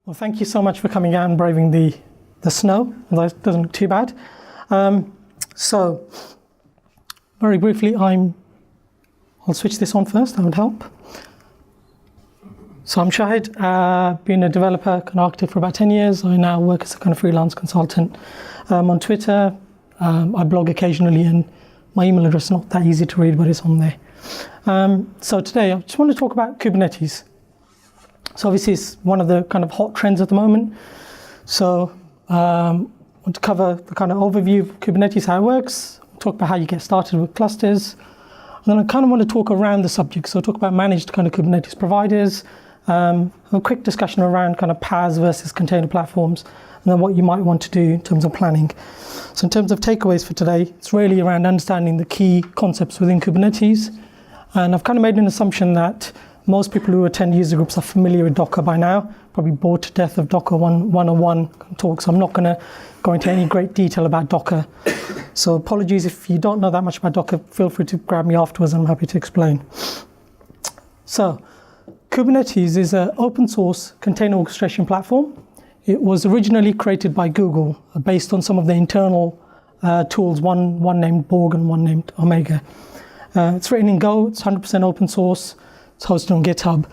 Well, thank you so much for coming out and braving the snow, although it doesn't look too bad. So, very briefly, I'll switch this on first, that would help. So I'm Shahid, been a developer and architect for about 10 years. I now work as a kind of freelance consultant. On Twitter, I blog occasionally, and my email address is not that easy to read, but it's on there. So today, I just want to talk about Kubernetes. So obviously, it's one of the kind of hot trends at the moment. So I want to cover the kind of overview of Kubernetes, how it works, talk about how you get started with clusters. And then I kind of want to talk around the subject. So talk about managed kind of Kubernetes providers, a quick discussion around kind of PaaS versus container platforms, and then what you might want to do in terms of planning. So in terms of takeaways for today, it's really around understanding the key concepts within Kubernetes. And I've kind of made an assumption that most people who attend user groups are familiar with Docker by now, probably bored to death of Docker 101 talks. I'm not going to go into any great detail about Docker. So apologies if you don't know that much about Docker, feel free to grab me afterwards, I'm happy to explain. So Kubernetes is an open source container orchestration platform. It was originally created by Google based on some of the internal tools, one named Borg and one named Omega. It's written in Go, it's 100% open source. It's hosted on GitHub.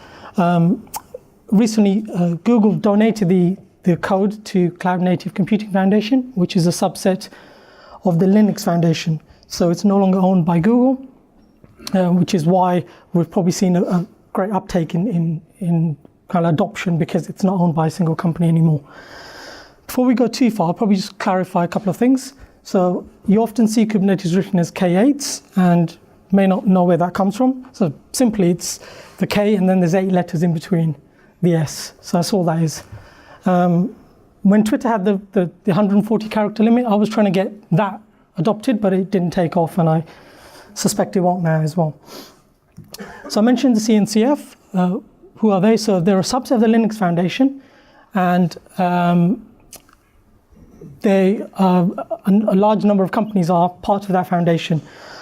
Recently, Google donated the code to Cloud Native Computing Foundation, which is a subset of the Linux Foundation. So it's no longer owned by Google, which is why we've probably seen a great uptake in kind of adoption, because it's not owned by a single company anymore. Before we go too far, I'll probably just clarify a couple of things. So you often see Kubernetes written as K8s, and may not know where that comes from. So simply it's the K and then there's 8 letters in between the S. So that's all that is. When Twitter had the 140 character limit, I was trying to get that adopted, but it didn't take off, and I suspect it won't now as well. So I mentioned the CNCF. Who are they? So they're a subset of the Linux Foundation, and a large number of companies are part of that foundation.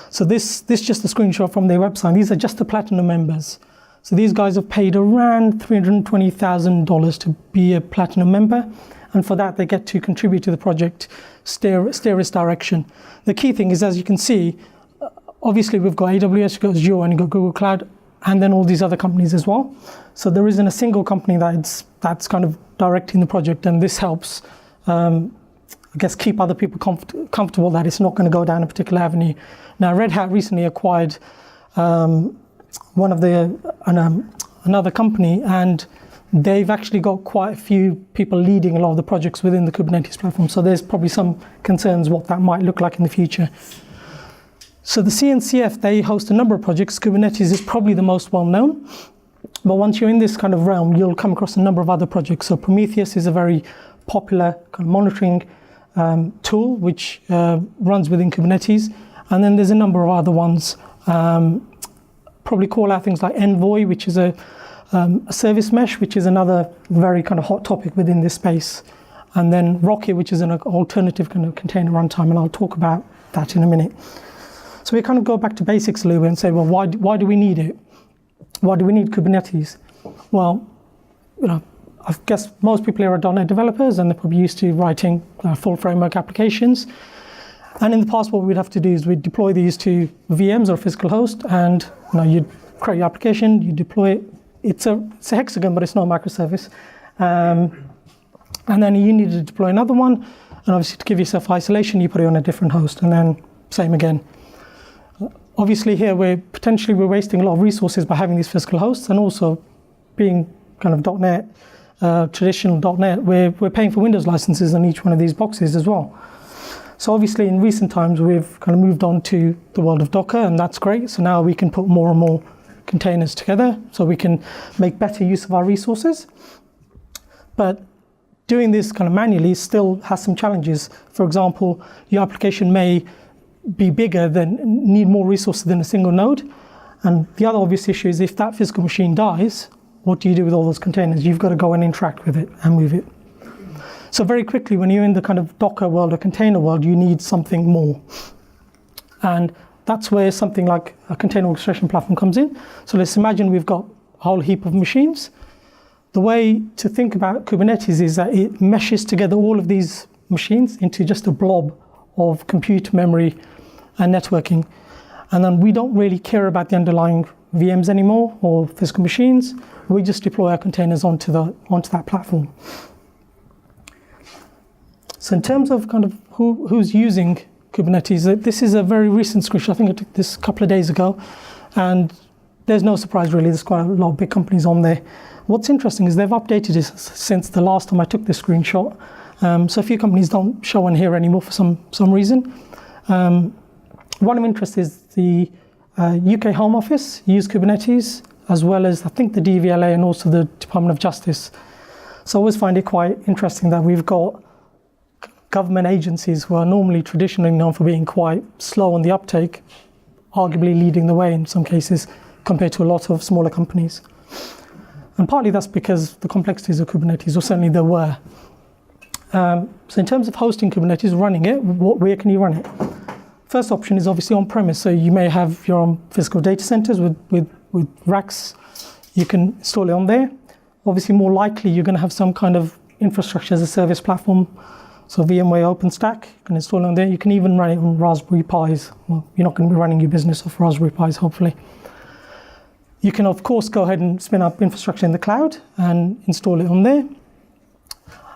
So this just a screenshot from their website. These are just the platinum members. So these guys have paid around $320,000 to be a platinum member. And for that, they get to contribute to the project, steer its direction. The key thing is, as you can see, obviously we've got AWS, you've got Azure, and you've got Google Cloud, and then all these other companies as well. So there isn't a single company that's kind of directing the project, and this helps, I guess, keep other people comfortable that it's not going to go down a particular avenue. Now, Red Hat recently acquired another company, and they've actually got quite a few people leading a lot of the projects within the Kubernetes platform. So there's probably some concerns what that might look like in the future. So the CNCF, they host a number of projects. Kubernetes is probably the most well-known. But once you're in this kind of realm, you'll come across a number of other projects. So Prometheus is a very popular kind of monitoring tool, which runs within Kubernetes. And then there's a number of other ones. Probably call out things like Envoy, which is a service mesh, which is another very kind of hot topic within this space. And then Rocket, which is an alternative kind of container runtime, and I'll talk about that in a minute. So we kind of go back to basics a little bit and say, well, why do we need it? Why do we need Kubernetes? Well, I guess most people here are .NET developers, and they're probably used to writing full framework applications. And in the past, what we'd have to do is we'd deploy these to VMs or a physical host, and you'd create your application, you deploy it. It's a hexagon, but it's not a microservice. And then you need to deploy another one, and obviously to give yourself isolation, you put it on a different host, and then same again. Obviously here we're wasting a lot of resources by having these physical hosts, and also being kind of .NET, traditional .NET, we're paying for Windows licenses on each one of these boxes as well. So obviously in recent times we've kind of moved on to the world of Docker, and that's great. So now we can put more and more containers together, so we can make better use of our resources. But doing this kind of manually still has some challenges. For example, your application may be bigger need more resources than a single node. And the other obvious issue is if that physical machine dies, what do you do with all those containers? You've got to go and interact with it and move it. So very quickly, when you're in the kind of Docker world or container world, you need something more. And that's where something like a container orchestration platform comes in. So let's imagine we've got a whole heap of machines. The way to think about Kubernetes is that it meshes together all of these machines into just a blob of compute, memory, and networking. And then we don't really care about the underlying VMs anymore or physical machines. We just deploy our containers onto that platform. So in terms of kind of who's using Kubernetes, this is a very recent screenshot. I think I took this a couple of days ago, and there's no surprise really. There's quite a lot of big companies on there. What's interesting is they've updated this since the last time I took this screenshot. So a few companies don't show on here anymore for some reason. One of interest is the UK Home Office use Kubernetes, as well as I think the DVLA and also the Department of Justice. So I always find it quite interesting that we've got government agencies who are normally traditionally known for being quite slow on the uptake, arguably leading the way in some cases compared to a lot of smaller companies. And partly that's because the complexities of Kubernetes, or certainly there were. So in terms of hosting Kubernetes, running it, where can you run it? First option is obviously on-premise. So you may have your own physical data centers with racks. You can install it on there. Obviously, more likely, you're going to have some kind of infrastructure as a service platform. So VMware OpenStack, you can install it on there. You can even run it on Raspberry Pis. Well, you're not going to be running your business off Raspberry Pis, hopefully. You can, of course, go ahead and spin up infrastructure in the cloud and install it on there.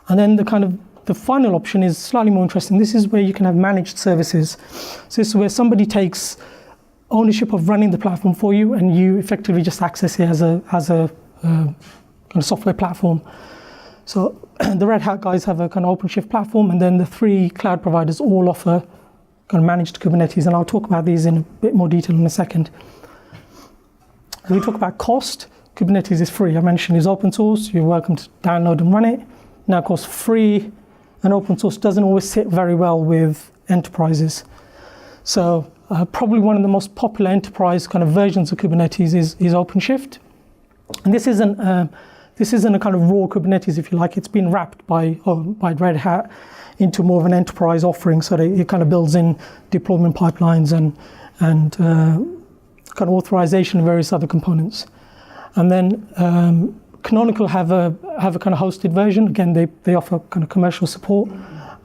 And then the final option is slightly more interesting. This is where you can have managed services. So this is where somebody takes ownership of running the platform for you, and you effectively just access it as a kind of software platform. So the Red Hat guys have a kind of OpenShift platform, and then the 3 cloud providers all offer kind of managed Kubernetes, and I'll talk about these in a bit more detail in a second. When we talk about cost, Kubernetes is free. I mentioned it's open source. You're welcome to download and run it. Now, of course, free and open source doesn't always sit very well with enterprises. So probably one of the most popular enterprise kind of versions of Kubernetes is OpenShift. And this isn't a kind of raw Kubernetes, if you like. It's been wrapped by Red Hat into more of an enterprise offering, so that it kind of builds in deployment pipelines and kind of authorization and various other components. And then Canonical have a kind of hosted version. Again, they offer kind of commercial support.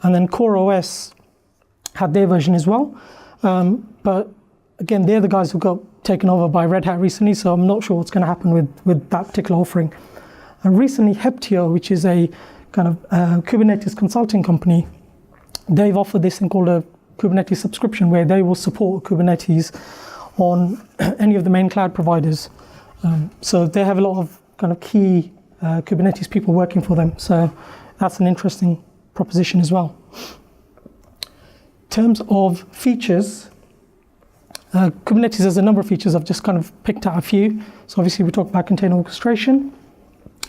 And then CoreOS had their version as well. But again, they're the guys who got taken over by Red Hat recently, so I'm not sure what's going to happen with that particular offering. And recently, Heptio, which is a kind of Kubernetes consulting company, they've offered this thing called a Kubernetes subscription, where they will support Kubernetes on any of the main cloud providers. So they have a lot of kind of key Kubernetes people working for them. So that's an interesting proposition as well. In terms of features, Kubernetes has a number of features. I've just kind of picked out a few. So obviously we talk about container orchestration.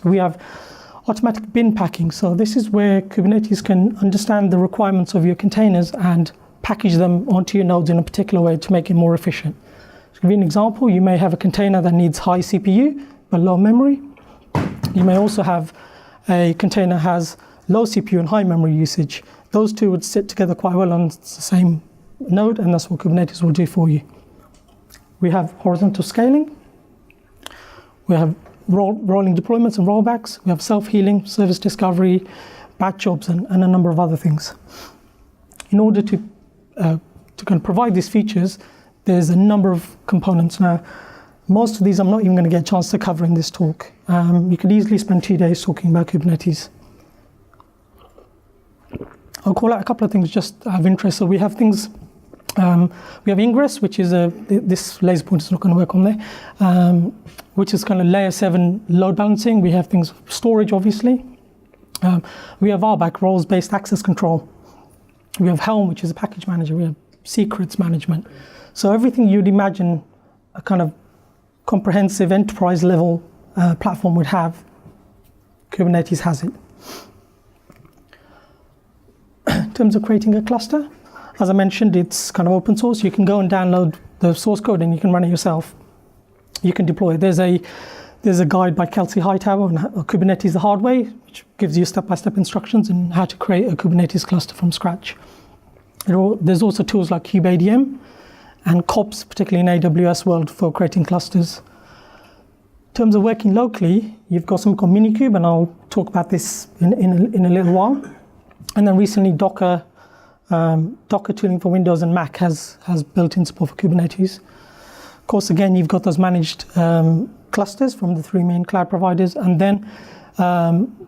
We have automatic bin packing. So this is where Kubernetes can understand the requirements of your containers and package them onto your nodes in a particular way to make it more efficient. To give you an example, you may have a container that needs high CPU but low memory. You may also have a container that has low CPU and high memory usage. Those two would sit together quite well on the same node, and that's what Kubernetes will do for you. We have horizontal scaling. We have rolling deployments and rollbacks. We have self-healing, service discovery, batch jobs, and a number of other things. In order to kind of provide these features, there's a number of components. Now, most of these I'm not even going to get a chance to cover in this talk. You could easily spend 2 days talking about Kubernetes. I'll call out a couple of things just out of interest. So we have things, we have Ingress, which is this laser pointer is not going to work on there, which is kind of layer 7 load balancing. We have things, storage, obviously. We have RBAC, roles-based access control. We have Helm, which is a package manager. We have secrets management. So everything you'd imagine a kind of comprehensive enterprise level platform would have, Kubernetes has it. In terms of creating a cluster, as I mentioned, it's kind of open source. You can go and download the source code and you can run it yourself. You can deploy it. There's a guide by Kelsey Hightower on Kubernetes the hard way, which gives you step-by-step instructions on how to create a Kubernetes cluster from scratch. There's also tools like KubeADM and COPS, particularly in AWS world, for creating clusters. In terms of working locally, you've got something called MiniCube, and I'll talk about this in a little while. And then recently, Docker tooling for Windows and Mac has built-in support for Kubernetes. Of course, again, you've got those managed clusters from the 3 main cloud providers, and then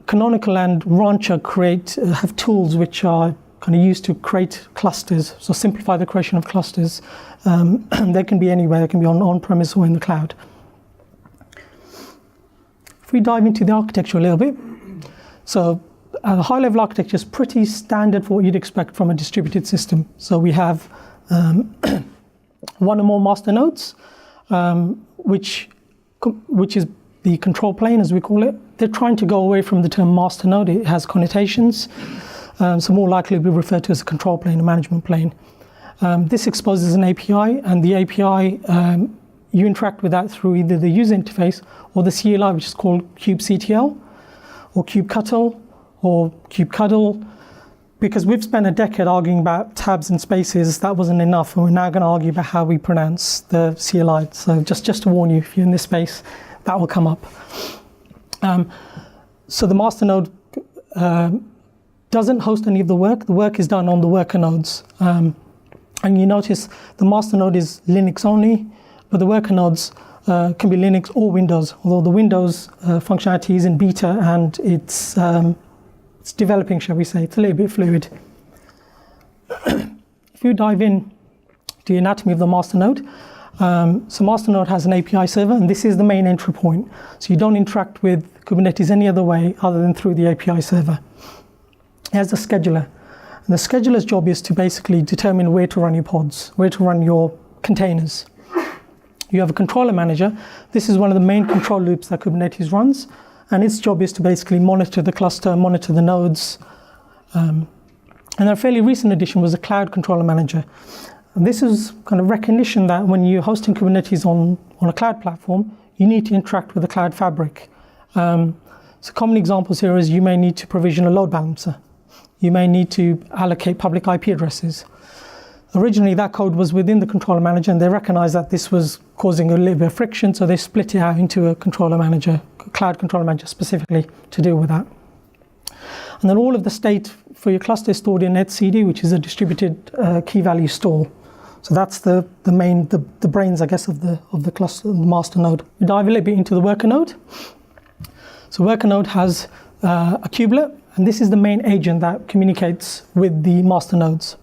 Canonical and Rancher have tools which are kind of used to create clusters, so simplify the creation of clusters. They can be anywhere, they can be on-premise or in the cloud. If we dive into the architecture a little bit, so a high-level architecture is pretty standard for what you'd expect from a distributed system. So we have one or more master nodes, which is the control plane, as we call it. They're trying to go away from the term master node. It has connotations, so more likely to be referred to as a control plane, a management plane. This exposes an API, and the API, you interact with that through either the user interface or the CLI, which is called kubectl, or kubectl, or kubectl. Because we've spent a decade arguing about tabs and spaces, that wasn't enough, and we're now going to argue about how we pronounce the CLI. So just to warn you, if you're in this space, that will come up. So the master node doesn't host any of the work. The work is done on the worker nodes. And you notice the master node is Linux only, but the worker nodes can be Linux or Windows, although the Windows functionality is in beta and it's developing, shall we say. It's a little bit fluid. If you dive in to the anatomy of the master node, so master node has an API server, and this is the main entry point. So you don't interact with Kubernetes any other way other than through the API server. It has a scheduler. And the scheduler's job is to basically determine where to run your pods, where to run your containers. You have a controller manager. This is one of the main control loops that Kubernetes runs. And its job is to basically monitor the cluster, monitor the nodes. And a fairly recent addition was a cloud controller manager. And this is kind of recognition that when you're hosting Kubernetes on a cloud platform, you need to interact with the cloud fabric. So common examples here is you may need to provision a load balancer. You may need to allocate public IP addresses. Originally, that code was within the controller manager, and they recognized that this was causing a little bit of friction, so they split it out into a controller manager, cloud controller manager specifically, to deal with that. And then all of the state for your cluster is stored in etcd, which is a distributed key value store. So that's the brains, I guess, of the cluster, the master node. We dive a little bit into the worker node. So worker node has a kubelet, and this is the main agent that communicates with the master nodes.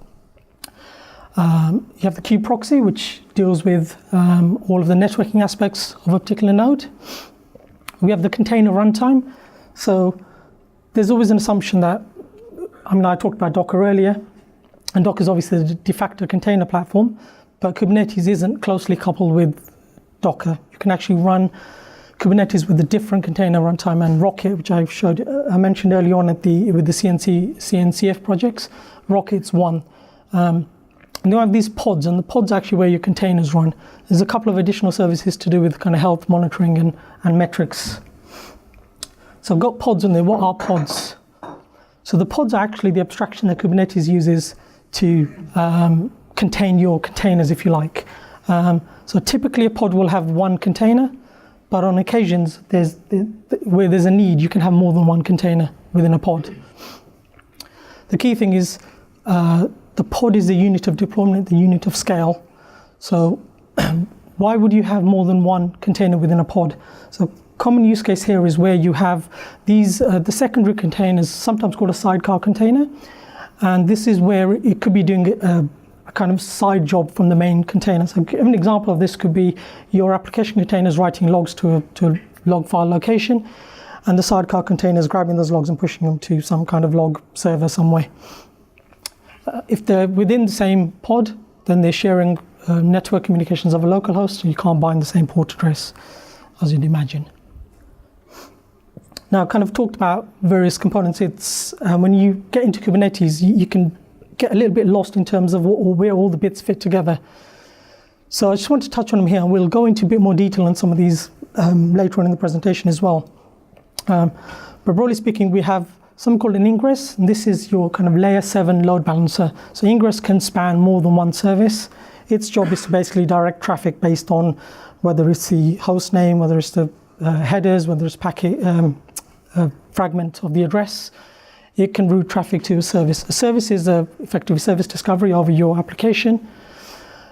You have the kube proxy, which deals with all of the networking aspects of a particular node. We have the container runtime. So there's always an assumption that, I talked about Docker earlier, and Docker is obviously the de facto container platform, but Kubernetes isn't closely coupled with Docker. You can actually run Kubernetes with a different container runtime, and Rocket, which I mentioned earlier on with the CNCF projects. Rocket's one. And you have these pods, and the pods are actually where your containers run. There's a couple of additional services to do with kind of health monitoring and metrics. So I've got pods in there. What are pods? So the pods are actually the abstraction that Kubernetes uses to contain your containers, if you like. So typically a pod will have one container, but on occasions where there's a need, you can have more than one container within a pod. The key thing is the pod is the unit of deployment, the unit of scale. So why would you have more than one container within a pod? So common use case here is where you have these, the secondary containers, sometimes called a sidecar container. And this is where it could be doing a kind of side job from the main container. So an example of this could be your application containers writing logs to a log file location, and the sidecar containers grabbing those logs and pushing them to some kind of log server somewhere. If they're within the same pod, then they're sharing network communications of a local host, and you can't bind the same port address as you'd imagine. Now, I kind of talked about various components. It's when you get into Kubernetes, you can get a little bit lost in terms of where all the bits fit together. So I just want to touch on them here, and we'll go into a bit more detail on some of these later on in the presentation as well. But broadly speaking, we have something called an ingress, and this is your kind of layer 7 load balancer. So ingress can span more than one service. Its job is to basically direct traffic based on whether it's the host name, whether it's the headers, whether it's packet fragment of the address, it can route traffic to a service. A service is effectively service discovery over your application.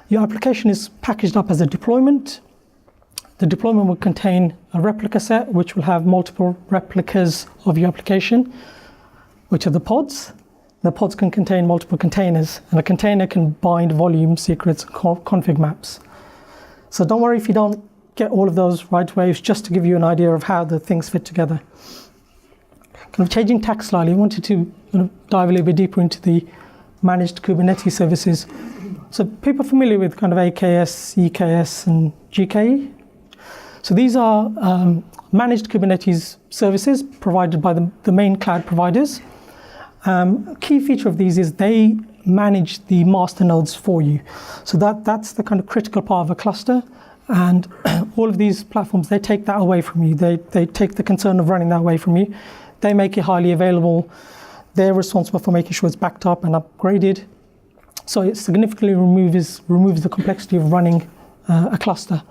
Your application is packaged up as a deployment. The deployment will contain a replica set, which will have multiple replicas of your application, which are the pods. The pods can contain multiple containers, and a container can bind volume, secrets, and config maps. So don't worry if you don't get all of those right away. It's just to give you an idea of how the things fit together. Kind of changing tack slightly, I wanted to dive a little bit deeper into the managed Kubernetes services. So people are familiar with kind of AKS, EKS, and GKE. So these are managed Kubernetes services provided by the main cloud providers. A key feature of these is they manage the master nodes for you. So that's the kind of critical part of a cluster. And all of these platforms, they take that away from you. They take the concern of running that away from you. They make it highly available. They're responsible for making sure it's backed up and upgraded. So it significantly removes the complexity of running a cluster.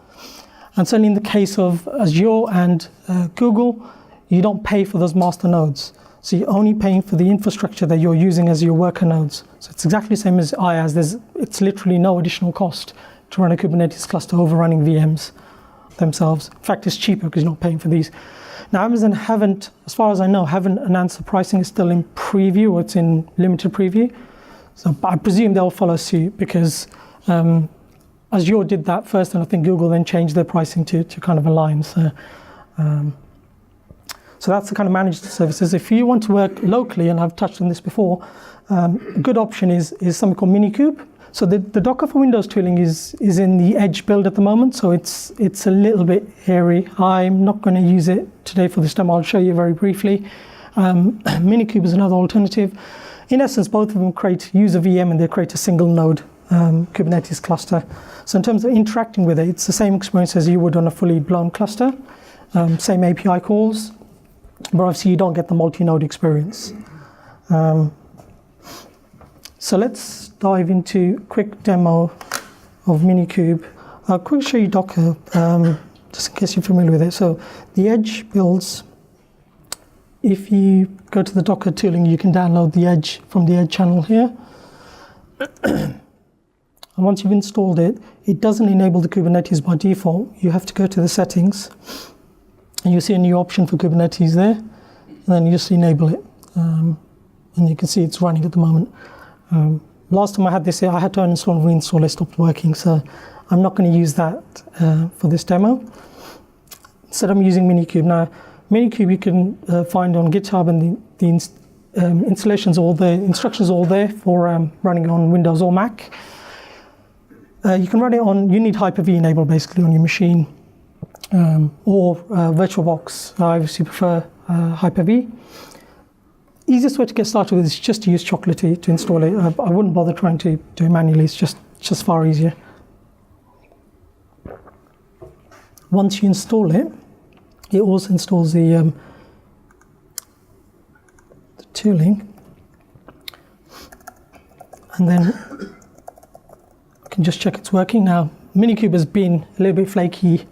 And certainly in the case of Azure and Google, you don't pay for those master nodes. So you're only paying for the infrastructure that you're using as your worker nodes. So it's exactly the same as IaaS. It's literally no additional cost to run a Kubernetes cluster over running VMs themselves. In fact, it's cheaper because you're not paying for these. Now, Amazon haven't, as far as I know, haven't announced the pricing. It's still in preview, or it's in limited preview. So I presume they'll follow suit because Azure did that first, and I think Google then changed their pricing to kind of align. So that's the kind of managed services. If you want to work locally, and I've touched on this before, a good option is something called MiniCube. So the Docker for Windows tooling is in the Edge build at the moment, so it's a little bit hairy. I'm not going to use it today for this demo. I'll show you very briefly. MiniCube is another alternative. In essence, both of them use a VM and they create a single node Kubernetes cluster. So in terms of interacting with it, it's the same experience as you would on a fully blown cluster. Same API calls, but obviously you don't get the multi-node experience. So let's dive into a quick demo of MiniCube. I'll quickly show you Docker, just in case you're familiar with it. So the Edge builds, if you go to the Docker tooling, you can download the Edge from the Edge channel here. And once you've installed it, it doesn't enable the Kubernetes by default. You have to go to the settings, and you see a new option for Kubernetes there, and then you just enable it. And you can see it's running at the moment. Last time I had this here, I had to uninstall and reinstall, it stopped working, so I'm not going to use that for this demo. Instead, I'm using MiniCube. Now, MiniCube you can find on GitHub, and the installations, all the instructions are all there for running on Windows or Mac. You can run it on, you need Hyper-V enabled basically on your machine, or VirtualBox. I obviously prefer Hyper-V. Easiest way to get started with is just to use Chocolatey to install it. I wouldn't bother trying to do it manually, it's just far easier. Once you install it, it also installs the tooling, and then you can just check it's working. Now, MiniCube has been a little bit flaky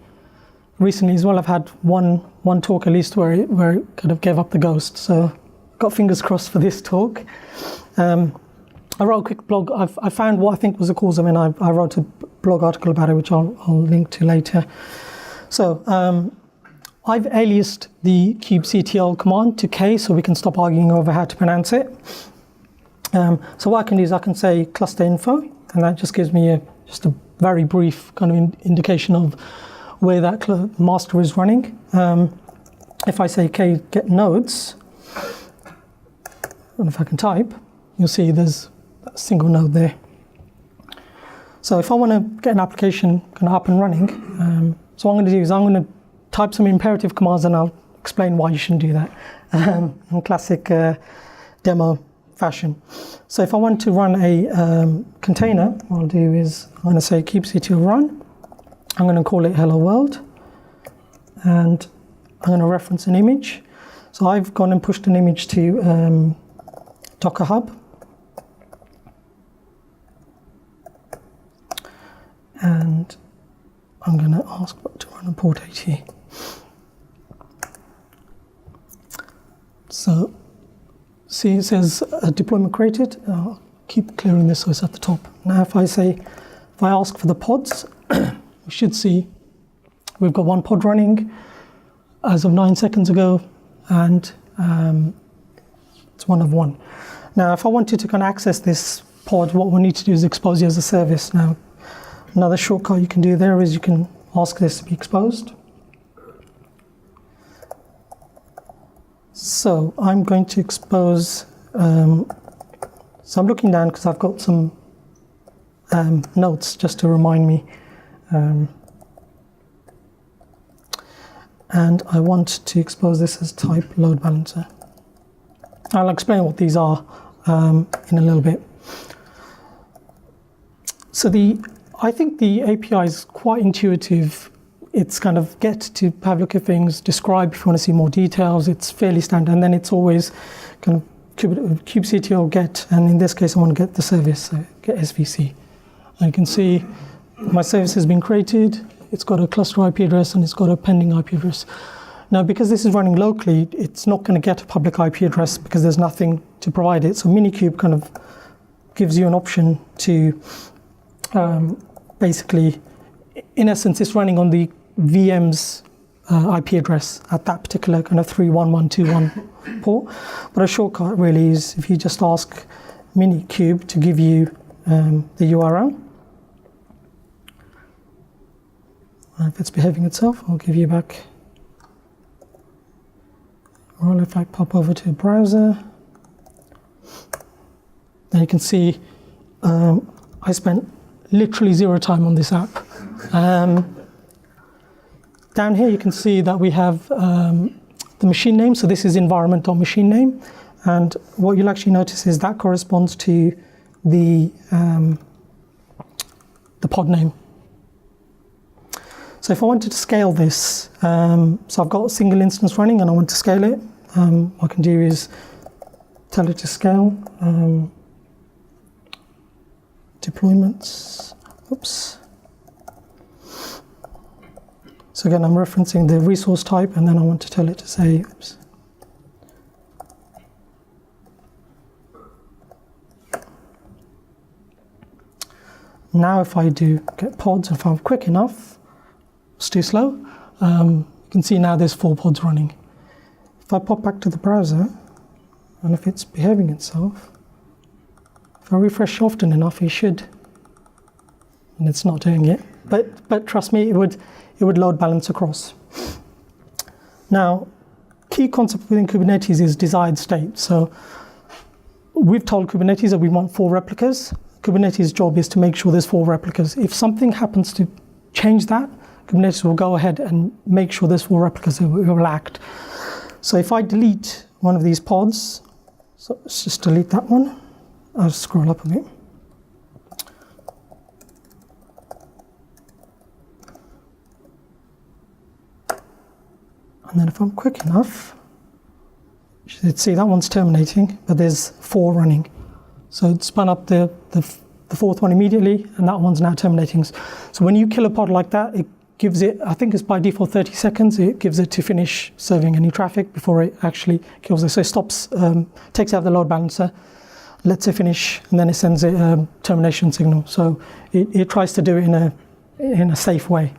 recently as well. I've had one talk at least where it kind of gave up the ghost, so got fingers crossed for this talk. I wrote a quick blog. I found what I think was the cause of it, and I wrote a blog article about it, which I'll link to later. So I've aliased the kubectl command to K so we can stop arguing over how to pronounce it. So what I can do is I can say cluster info, and that just gives me just a very brief kind of indication of where that master is running. If I say K get nodes, and if I can type, you'll see there's a single node there. So if I want to get an application kind of up and running, so what I'm going to do is I'm going to type some imperative commands, and I'll explain why you shouldn't do that in classic demo fashion. So if I want to run a container, what I'll do is I'm going to say kubectl run. I'm going to call it hello world, and I'm going to reference an image. So I've gone and pushed an image to Docker Hub, and I'm going to ask to run a port 80. So see, it says deployment created. I'll keep clearing this so it's at the top. Now if I ask for the pods, we should see we've got one pod running as of 9 seconds ago, and it's 1 of 1. Now if I wanted to kind of access this pod, what we need to do is expose it as a service. Now another shortcut you can do there is you can ask this to be exposed. So I'm going to expose, so I'm looking down because I've got some notes just to remind me. And I want to expose this as type load balancer. I'll explain what these are in a little bit. So I think the API is quite intuitive. It's kind of get to have a look at things, describe if you want to see more details. It's fairly standard, and then it's always kind of kubectl get, and in this case I want to get the service, so get SVC. And you can see my service has been created. It's got a cluster IP address and it's got a pending IP address. Now, because this is running locally, it's not going to get a public IP address because there's nothing to provide it. So MiniCube kind of gives you an option to basically, in essence, it's running on the VM's IP address at that particular kind of 31121 port. But a shortcut really is if you just ask MiniCube to give you the URL. If it's behaving itself, I'll give you back. Or if I pop over to a browser, then you can see I spent literally 0 time on this app. Down here you can see that we have the machine name, so this is environment.machine name, and what you'll actually notice is that corresponds to the pod name. So if I wanted to scale this, so I've got a single instance running and I want to scale it, what I can do is tell it to scale. Deployments, oops. So again, I'm referencing the resource type, and then I want to tell it to say, oops. Now if I do get pods, if I'm quick enough, it's too slow, you can see now there's 4 pods running. If I pop back to the browser, and if it's behaving itself, if I refresh often enough, it should, and it's not doing it. But trust me, it would load balance across. Now, key concept within Kubernetes is desired state. So we've told Kubernetes that we want 4 replicas. Kubernetes' job is to make sure there's 4 replicas. If something happens to change that, Kubernetes will go ahead and make sure there's 4 replicas that will act. So if I delete one of these pods, so let's just delete that one. I'll scroll up a bit. And then if I'm quick enough, you should see that one's terminating, but there's 4 running. So it spun up the 4th one immediately, and that one's now terminating. So when you kill a pod like that, it gives it, I think it's by default 30 seconds, it gives it to finish serving any traffic before it actually kills it. So it stops, takes out the load balancer, lets it finish, and then it sends it a termination signal. So it tries to do it in a safe way.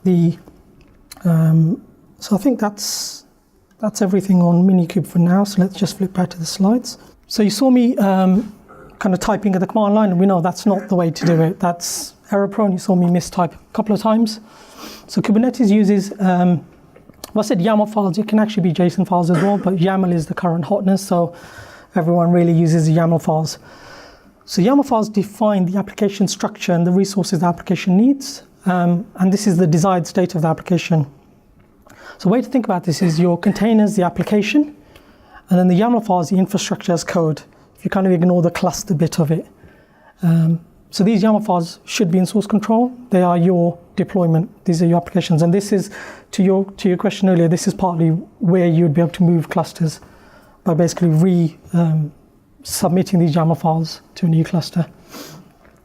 So I think that's everything on MiniCube for now. So let's just flip back to the slides. So you saw me kind of typing at the command line, and we know that's not the way to do it. That's error prone. You saw me mistype a couple of times. So Kubernetes uses, well, I said YAML files. It can actually be JSON files as well, but YAML is the current hotness, so everyone really uses YAML files. So YAML files define the application structure and the resources the application needs, and this is the desired state of the application. So a way to think about this is your containers, the application, and then the YAML files, the infrastructure as code, if you kind of ignore the cluster bit of it. So these YAML files should be in source control. They are your deployment. These are your applications. And this is, to your question earlier, this is partly where you'd be able to move clusters by basically submitting these YAML files to a new cluster.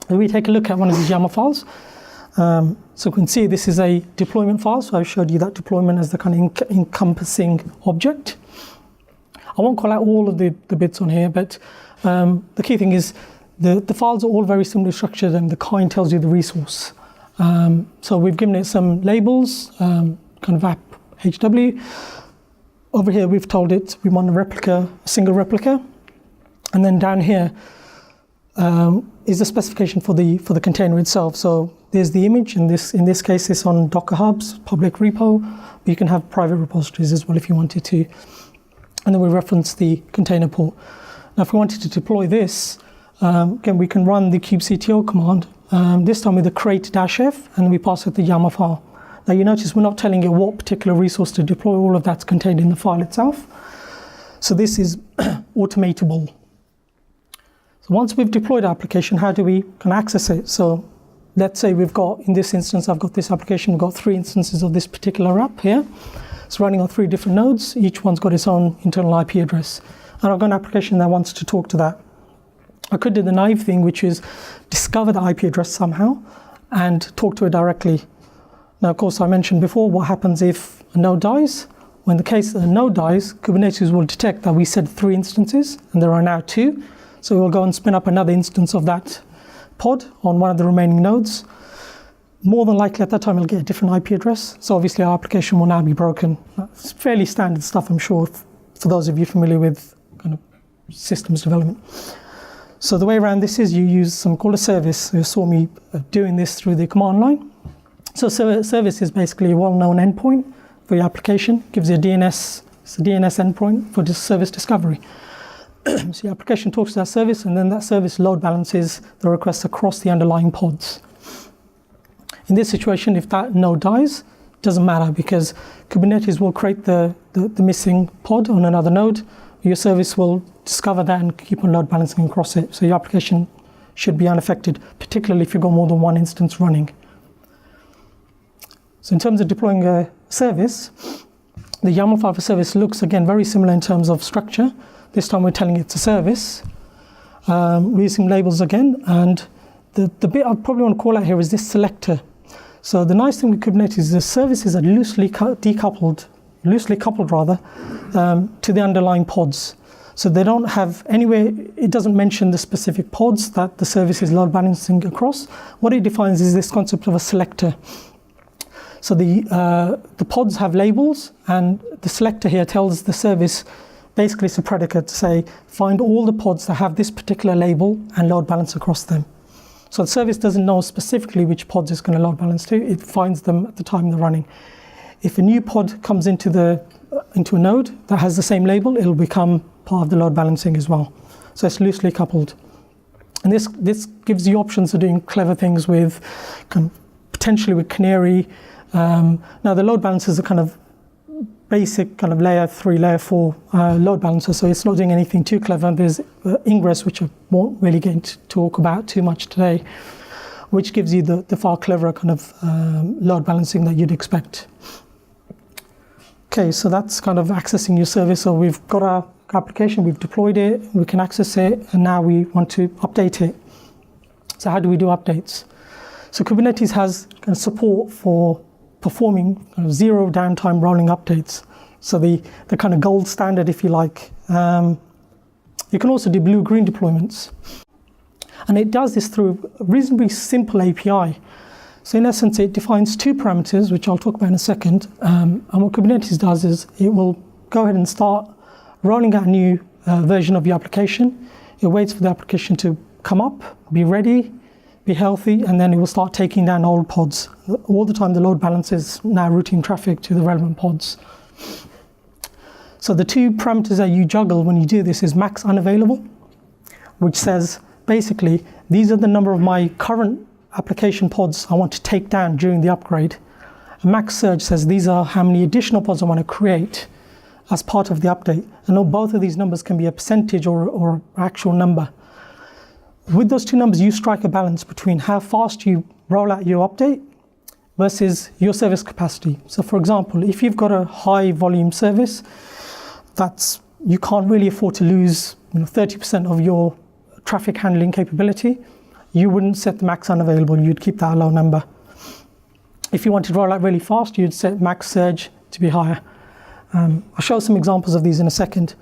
If we take a look at one of these YAML files, So you can see this is a deployment file. So I showed you that deployment as the kind of encompassing object. I won't call out all of the bits on here, but the key thing is the files are all very similarly structured, and the kind tells you the resource. So we've given it some labels, kind of app HW. Over here we've told it we want a single replica, and then down here is the specification for the container itself. So there's the image, and in this case it's on Docker Hub's public repo, but you can have private repositories as well if you wanted to. And then we reference the container port. Now if we wanted to deploy this, again we can run the kubectl command, this time with the create-f, and we pass it the Yama file. Now you notice we're not telling it what particular resource to deploy, all of that's contained in the file itself. So this is automatable. So once we've deployed our application, how do we can access it? So let's say we've got, in this instance, I've got this application, we've got 3 instances of this particular app here. It's running on 3 different nodes. Each one's got its own internal IP address. And I've got an application that wants to talk to that. I could do the naive thing, which is discover the IP address somehow and talk to it directly. Now, of course, I mentioned before what happens if a node dies. Well, in the case that a node dies, Kubernetes will detect that we said 3 instances, and there are now 2. So we'll go and spin up another instance of that pod on one of the remaining nodes. More than likely at that time, it'll get a different IP address. So obviously our application will now be broken. It's fairly standard stuff, I'm sure, for those of you familiar with kind of systems development. So the way around this is you use something called a service. You saw me doing this through the command line. So service is basically a well-known endpoint for your application. Gives you a DNS, it's a DNS endpoint for this service discovery. So your application talks to that service, and then that service load balances the requests across the underlying pods. In this situation, if that node dies, it doesn't matter, because Kubernetes will create the missing pod on another node. Your service will discover that and keep on load balancing across it. So your application should be unaffected, particularly if you've got more than 1 instance running. So in terms of deploying a service, the YAML file for service looks, again, very similar in terms of structure. This time we're telling it it's a service. We're using labels again, and the bit I probably want to call out here is this selector. So the nice thing with Kubernetes is the services are loosely coupled to the underlying pods. So they don't have anywhere, it doesn't mention the specific pods that the service is load balancing across. What it defines is this concept of a selector. So the pods have labels, and the selector here tells the service, basically it's a predicate to say, find all the pods that have this particular label and load balance across them. So the service doesn't know specifically which pods it's going to load balance to, it finds them at the time they're running. If a new pod comes into a node that has the same label, it'll become part of the load balancing as well. So it's loosely coupled. And this gives you options of doing clever things with, potentially with Canary. Now the load balancers are kind of basic kind of layer 3, layer 4 load balancer, so it's not doing anything too clever. There's Ingress, which I won't really get to talk about too much today, which gives you the far cleverer kind of load balancing that you'd expect. Okay, so that's kind of accessing your service. So we've got our application, we've deployed it, we can access it, and now we want to update it. So how do we do updates? So Kubernetes has kind of support for performing kind of 0 downtime rolling updates. So the kind of gold standard, if you like. You can also do blue-green deployments. And it does this through a reasonably simple API. So in essence, it defines 2 parameters, which I'll talk about in a second. And what Kubernetes does is it will go ahead and start rolling out a new version of your application. It waits for the application to come up, be ready, be healthy, and then it will start taking down old pods. All the time the load balances now routing traffic to the relevant pods. So the 2 parameters that you juggle when you do this is max unavailable, which says basically these are the number of my current application pods I want to take down during the upgrade. And max surge says these are how many additional pods I want to create as part of the update. And both of these numbers can be a percentage or actual number. With those 2 numbers, you strike a balance between how fast you roll out your update versus your service capacity. So for example, if you've got a high volume service, you can't really afford to lose 30% of your traffic handling capability, you wouldn't set the max unavailable, you'd keep that a low number. If you wanted to roll out really fast, you'd set max surge to be higher. I'll show some examples of these in a second.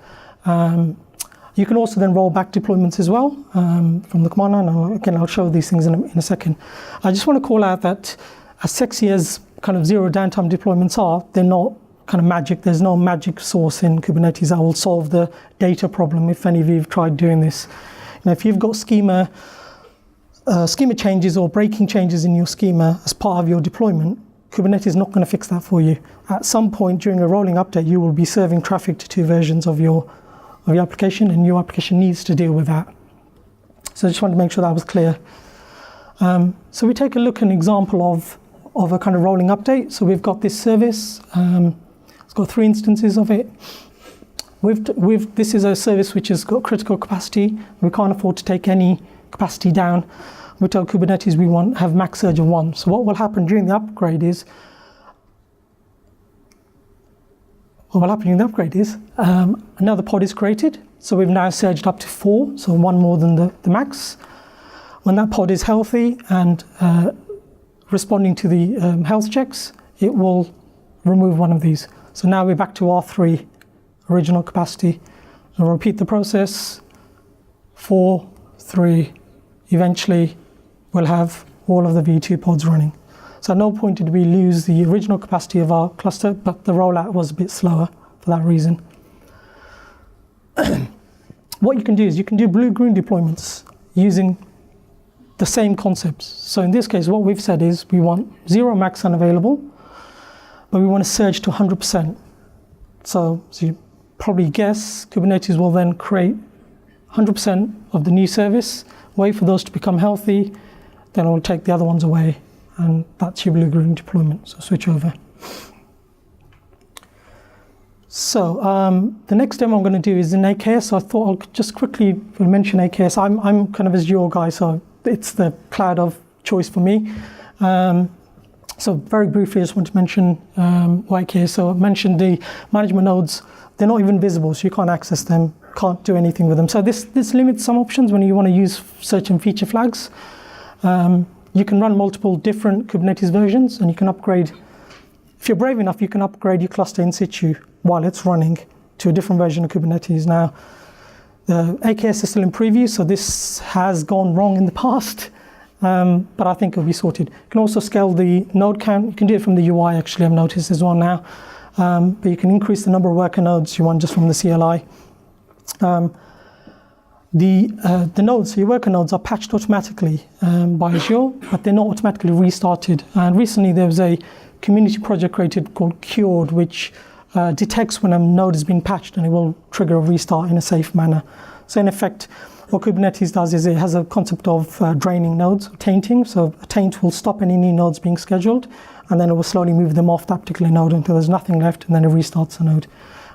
You can also then roll back deployments as well from the command line. Again, I'll show these things in a second. I just want to call out that as sexy as kind of zero downtime deployments are, they're not kind of magic. There's no magic source in Kubernetes that will solve the data problem if any of you have tried doing this. If you've got schema changes or breaking changes in your schema as part of your deployment, Kubernetes is not going to fix that for you. At some point during a rolling update, you will be serving traffic to two versions of your application, and your application needs to deal with that. So I just wanted to make sure that was clear. So we take a look at an example of a kind of rolling update. So we've got this service. It's got 3 instances of it. This is a service which has got critical capacity. We can't afford to take any capacity down. We tell Kubernetes we have max surge of 1. So what will happen during the upgrade is, another pod is created. So we've now surged up to 4, so 1 more than the max. When that pod is healthy and responding to the health checks, it will remove one of these. So now we're back to R3, original capacity. I'll repeat the process, 4, 3, eventually we'll have all of the V2 pods running. So at no point did we lose the original capacity of our cluster, but the rollout was a bit slower for that reason. What you can do is you can do blue-green deployments using the same concepts. So in this case, what we've said is we want 0 max unavailable, but we want to surge to 100%. So you probably guess Kubernetes will then create 100% of the new service, wait for those to become healthy, then it will take the other ones away, and that's your blue-green deployment. So switch over. So the next demo I'm going to do is in AKS. So I thought I'll just quickly mention AKS. I'm kind of Azure guy, so it's the cloud of choice for me. So very briefly, I just want to mention what AKS is. So I mentioned the management nodes. They're not even visible, so you can't access them, can't do anything with them. So this limits some options when you want to use certain feature flags. You can run multiple different Kubernetes versions, and you can upgrade. If you're brave enough, you can upgrade your cluster in situ while it's running to a different version of Kubernetes. Now, the AKS is still in preview, so this has gone wrong in the past, but I think it'll be sorted. You can also scale the node count. You can do it from the UI, actually, I've noticed as well now. But you can increase the number of worker nodes you want just from the CLI. The nodes, your worker nodes, are patched automatically by Azure, but they're not automatically restarted. And recently there was a community project created called Cured, which detects when a node has been patched, and it will trigger a restart in a safe manner. So in effect, what Kubernetes does is it has a concept of draining nodes, tainting. So a taint will stop any new nodes being scheduled, and then it will slowly move them off that particular node until there's nothing left, and then it restarts the node.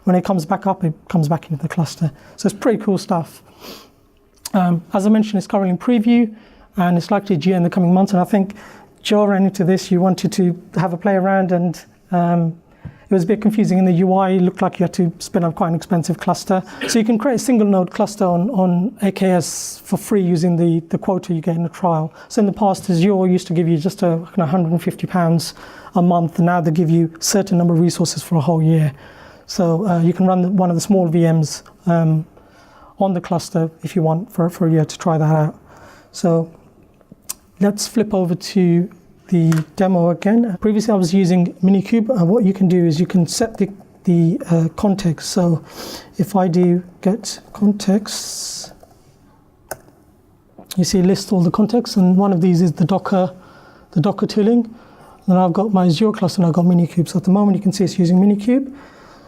When it comes back up, it comes back into the cluster. So it's pretty cool stuff. As I mentioned, it's currently in preview, and it's likely GA in the coming months. And I think Joe ran into this. You wanted to have a play around, and it was a bit confusing in the UI. It looked like you had to spin up quite an expensive cluster. So you can create a single node cluster on AKS for free using the quota you get in the trial. So in the past, Azure used to give you just £150 a month, and now they give you a certain number of resources for a whole year. So you can run one of the small VMs on the cluster if you want for a year to try that out. So let's flip over to the demo again. Previously I was using MiniCube. What you can do is you can set the context. So if I do get context, you see list all the contexts, and one of these is the Docker tooling. Then I've got my Azure cluster and I've got MiniCube. So at the moment you can see it's using MiniCube.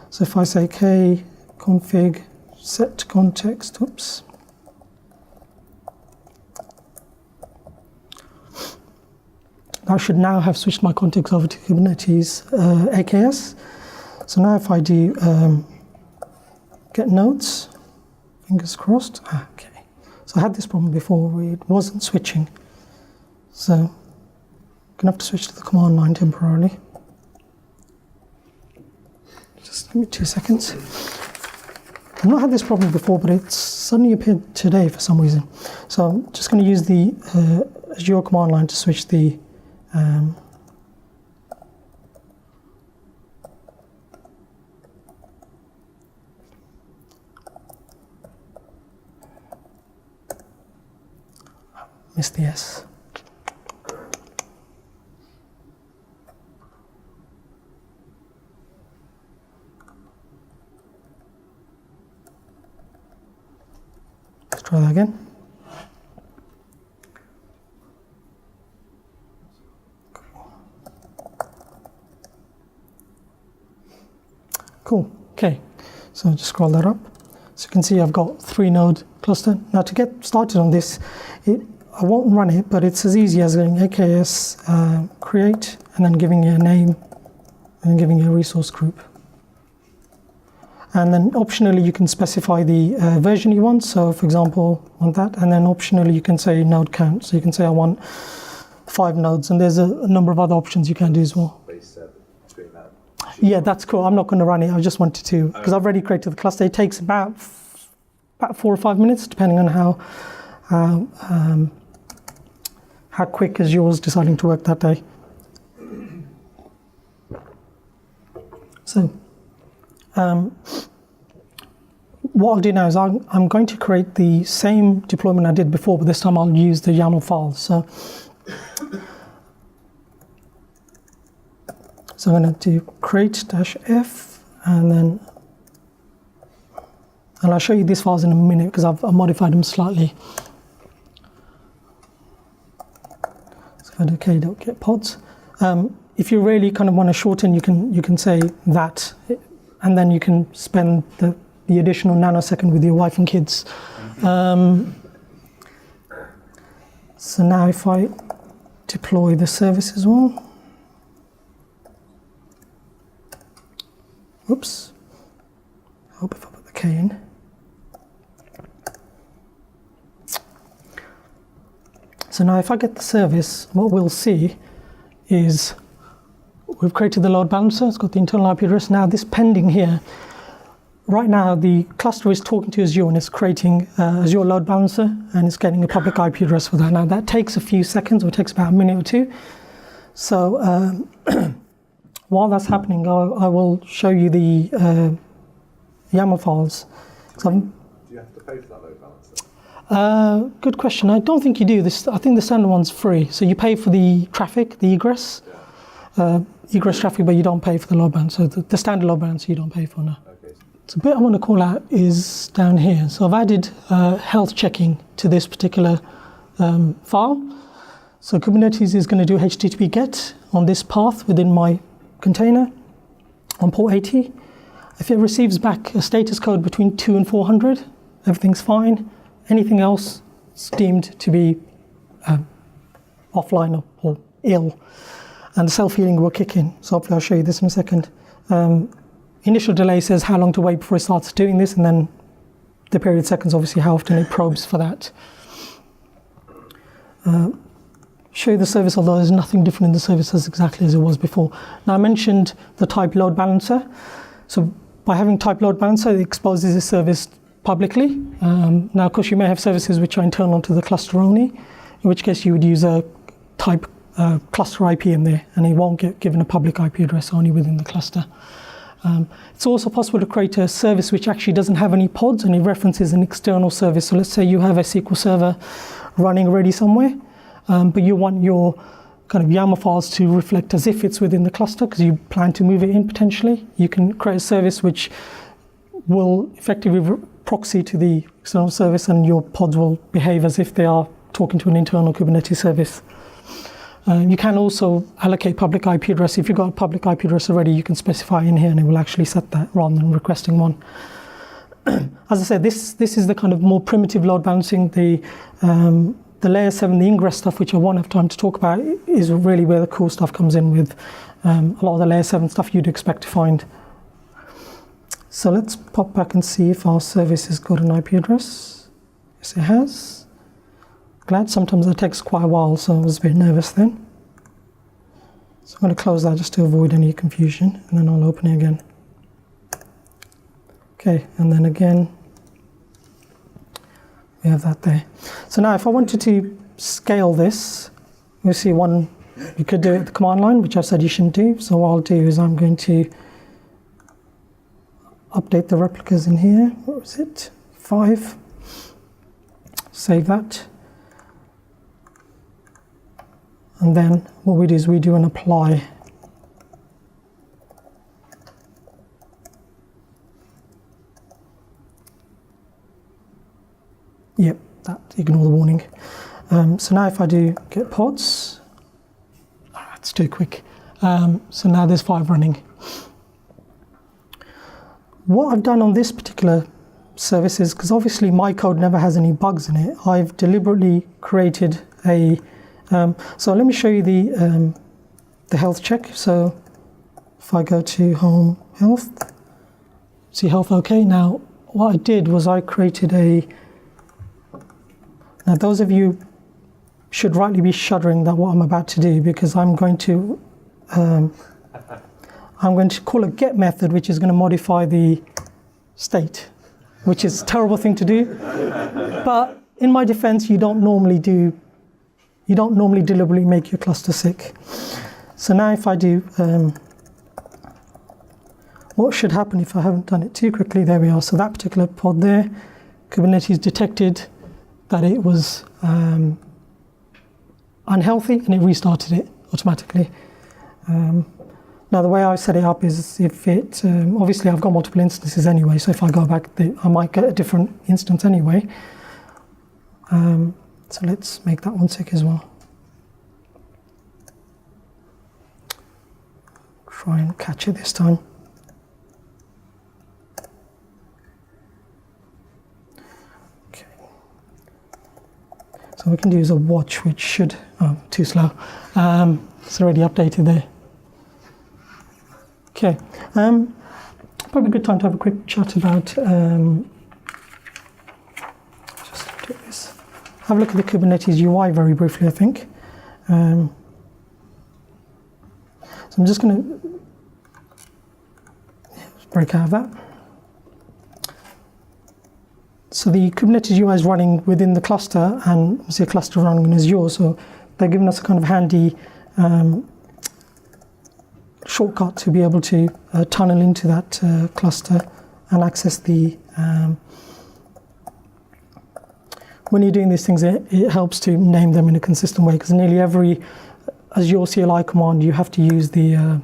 So if I say k config set context, oops. I should now have switched my context over to Kubernetes AKS. So now if I do get nodes, fingers crossed, okay. So I had this problem before where it wasn't switching. So I'm gonna have to switch to the command line temporarily. Just give me 2 seconds. I've not had this problem before, but it's suddenly appeared today for some reason. So I'm just going to use the Azure command line to switch the Missed the S. Let's try that again. Cool. Okay. So just scroll that up. So you can see I've got 3-node cluster. Now to get started on this, I won't run it, but it's as easy as going AKS create and then giving it a name and giving it a resource group. And then optionally you can specify the version you want. So for example, I want that, and then optionally you can say node count. So you can say I want 5 nodes, and there's a number of other options you can do as well. Yeah, that's cool. I'm not going to run it. I just wanted to, because I've already created the cluster. It takes about 4 or 5 minutes, depending on how quick is yours deciding to work that day. So, what I'll do now is I'm going to create the same deployment I did before, but this time I'll use the YAML files. So I'm going to do create-f, and I'll show you these files in a minute because I've modified them slightly. So if I do k.get pods, if you really kind of want to shorten, you can say that, and then you can spend the additional nanosecond with your wife and kids. So now if I deploy the service as well. Oops. I hope if I put the K in. So now if I get the service, what we'll see is we've created the load balancer. It's got the internal IP address. Now this pending here, right now the cluster is talking to Azure and it's creating Azure load balancer, and it's getting a public IP address for that. Now that takes a few seconds, or it takes about a minute or two. So while that's happening, I will show you the YAML files. Do you have to pay for that load balancer? Good question. I don't think you do. I think the standard one's free. So you pay for the traffic, the egress, egress traffic, but you don't pay for the load balancer. So the standard load balancer you don't pay for now. Okay. So a bit I want to call out is down here. So I've added health checking to this particular file. So Kubernetes is going to do HTTP GET on this path within my container on port 80. If it receives back a status code between 2 and 400, everything's fine. Anything else is deemed to be offline or ill, and the self-healing will kick in. So hopefully I'll show you this in a second. Initial delay says how long to wait before it starts doing this, and then the period seconds, obviously how often it probes for that. Show you the service, although there's nothing different in the service as exactly as it was before. Now I mentioned the type load balancer. So by having type load balancer, it exposes the service publicly. Now of course you may have services which are internal to the cluster only, in which case you would use a type cluster IP in there, and it won't get given a public IP address, only within the cluster. It's also possible to create a service which actually doesn't have any pods, and it references an external service. So let's say you have a SQL server running already somewhere, but you want your kind of YAML files to reflect as if it's within the cluster because you plan to move it in potentially. You can create a service which will effectively proxy to the external service, and your pods will behave as if they are talking to an internal Kubernetes service. You can also allocate public IP address. If you've got a public IP address already, you can specify in here and it will actually set that rather than requesting one. As I said, this is the kind of more primitive load balancing. The layer 7, the ingress stuff, which I won't have time to talk about, is really where the cool stuff comes in with a lot of the layer 7 stuff you'd expect to find. So let's pop back and see if our service has got an IP address. Yes, it has. Glad. Sometimes that takes quite a while, so I was a bit nervous then. So I'm going to close that just to avoid any confusion, and then I'll open it again. Okay, and then again, we have that there. So now if I wanted to scale this, you see one, you could do it at the command line, which I said you shouldn't do. So what I'll do is I'm going to update the replicas in here. What was it? 5. Save that. And then what we do is we do an apply. Yep, ignore the warning. So now if I do get pods, it's too quick. So now there's 5 running. What I've done on this particular service is, because obviously my code never has any bugs in it, I've deliberately created a, so let me show you the health check. So if I go to home health, see health okay. Now what I did was I created now those of you should rightly be shuddering that what I'm about to do, because I'm going to call a get method, which is going to modify the state, which is a terrible thing to do. But in my defense, you don't normally deliberately make your cluster sick. So now if I do, what should happen if I haven't done it too quickly? There we are. So that particular pod there, Kubernetes detected that it was unhealthy, and it restarted it automatically. Now the way I set it up is if it, obviously I've got multiple instances anyway, so if I go back, I might get a different instance anyway. So let's make that one sick as well. Try and catch it this time. Okay. So we can do is a watch, which should, too slow. It's already updated there. Okay, probably a good time to have a quick chat about, just do this. Have a look at the Kubernetes UI very briefly, I think. So I'm just going to break out of that. So the Kubernetes UI is running within the cluster, and obviously a cluster running in Azure, so they're giving us a kind of handy shortcut to be able to tunnel into that cluster and access the, when you're doing these things, it helps to name them in a consistent way, because nearly every Azure CLI command, you have to use the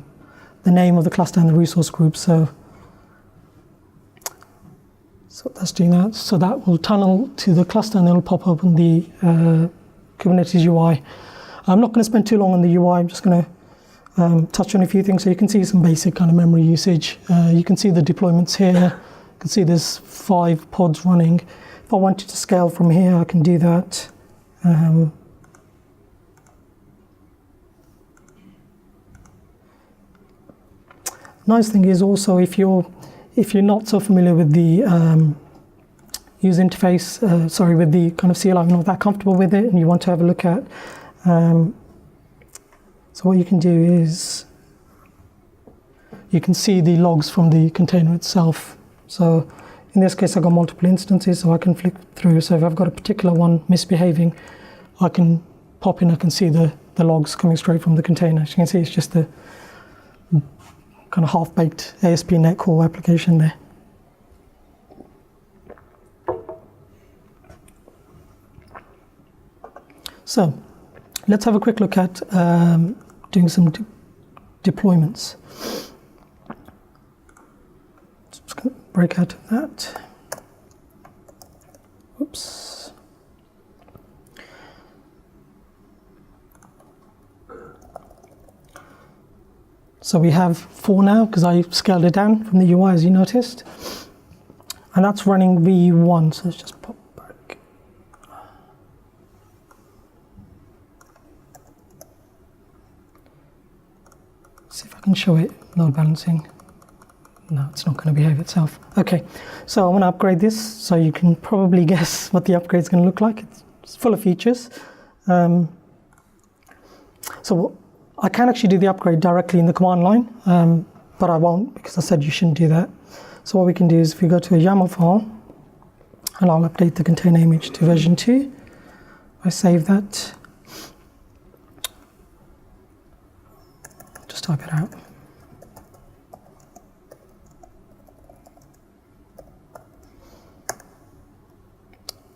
name of the cluster and the resource group. So that's doing that. So that will tunnel to the cluster, and it'll pop up on the Kubernetes UI. I'm not going to spend too long on the UI. I'm just going to touch on a few things, so you can see some basic kind of memory usage. You can see the deployments here. You can see there's 5 pods running. If I wanted to scale from here, I can do that. Nice thing is also, if you're not so familiar with the user interface, with the kind of CLI, you're not that comfortable with it, and you want to have a look at. So what you can do is, you can see the logs from the container itself. So in this case, I've got multiple instances, so I can flick through. So if I've got a particular one misbehaving, I can pop in, I can see the logs coming straight from the container. As you can see, it's just the kind of half-baked ASP.NET Core application there. So let's have a quick look at doing some deployments. Just going to break out of that. Oops. So we have 4 now, because I scaled it down from the UI, as you noticed. And that's running V1, so let's just pop back. See if I can show it, load balancing. No, it's not going to behave itself. Okay, so I want to upgrade this, so you can probably guess what the upgrade is going to look like. It's full of features. So I can actually do the upgrade directly in the command line, but I won't, because I said you shouldn't do that. So what we can do is, if we go to a YAML file, and I'll update the container image to version 2. I save that. Just type it out.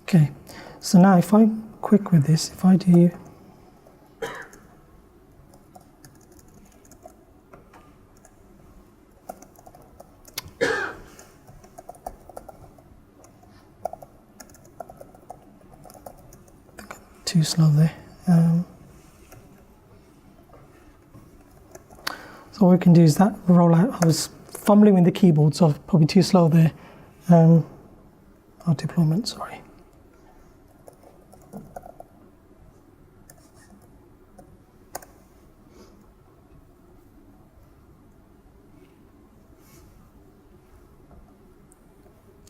Okay, so now if I'm quick with this, if I do too slow there. So what we can do is that rollout. I was fumbling with the keyboard, so probably too slow there. Our deployment, sorry.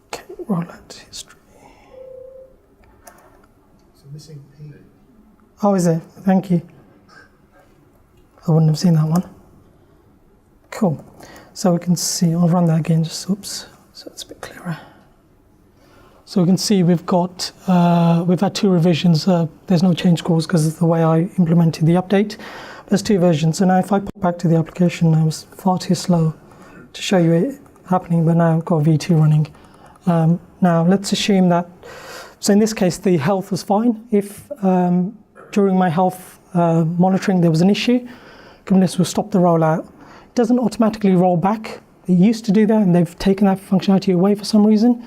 Okay, rollout history. So missing P. Oh, is it? Thank you. I wouldn't have seen that one. Cool. So we can see, I'll run that again, just oops, so it's a bit clearer. So we can see we've had 2 revisions. There's no change calls because of the way I implemented the update. There's 2 versions. So now if I pop back to the application, I was far too slow to show you it happening, but now I've got V2 running. Now let's assume that, so in this case, the health was fine. If during my health monitoring there was an issue, Kubernetes will stop the rollout. Doesn't automatically roll back. It used to do that, and they've taken that functionality away for some reason.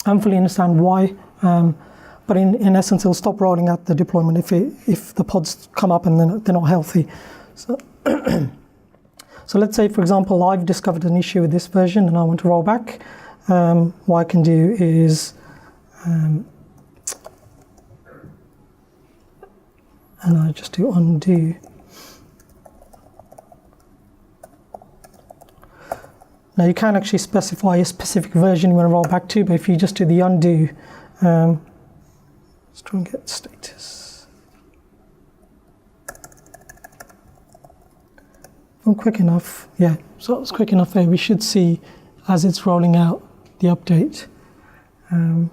I don't fully understand why, but in essence, it'll stop rolling out the deployment if the pods come up and they're not healthy. So, so let's say, for example, I've discovered an issue with this version and I want to roll back. What I can do is, and I just do undo. Now you can actually specify a specific version you want to roll back to, but if you just do the undo, let's try and get status. If I'm quick enough, yeah, so it's quick enough there. We should see as it's rolling out the update. Will